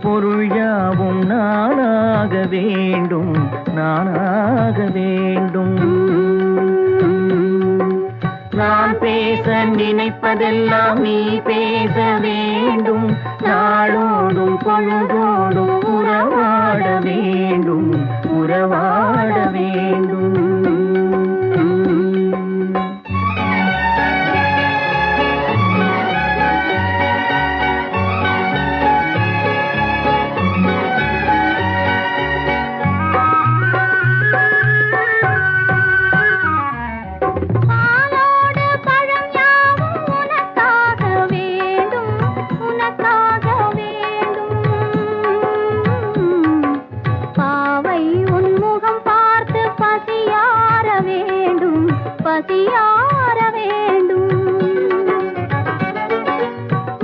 பொருள் யாவும் நானாக வேண்டும், நானாக வேண்டும். நான் பேச நினைப்பதெல்லாம் நீ பேச வேண்டும். நாளோடும் பொழுதோடும் உறவாட வேண்டும், உறவாட வேண்டும். பசியார வேண்டும்.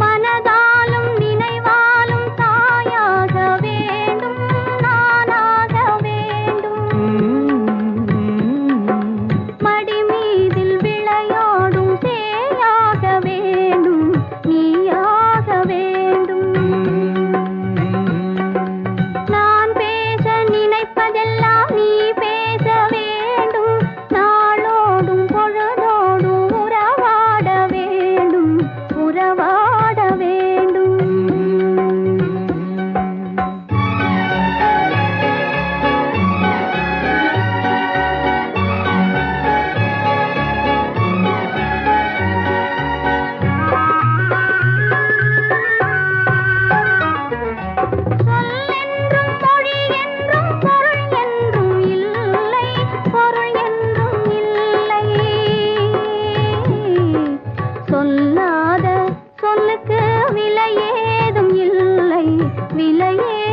மனதாலும் நினைவாலும் தாயாக வேண்டும், நானாக வேண்டும். மடி மீதில் விளையாடும் சேயாக வேண்டும், நீயாக வேண்டும். நான் பேச நினைப்பதெல்லாம் நீ பேச வேண்டும். பொழுதோடும் உறவாட வேண்டும், உறவாட வேண்டும். சொல்லென்றும் மொழி என்றும் பொருள் என்றும் இல்லை, பொருள் என்றும் இல்லை. சொல்லாத சொல்லுக்கு விலை ஏதும் இல்லை, விலையே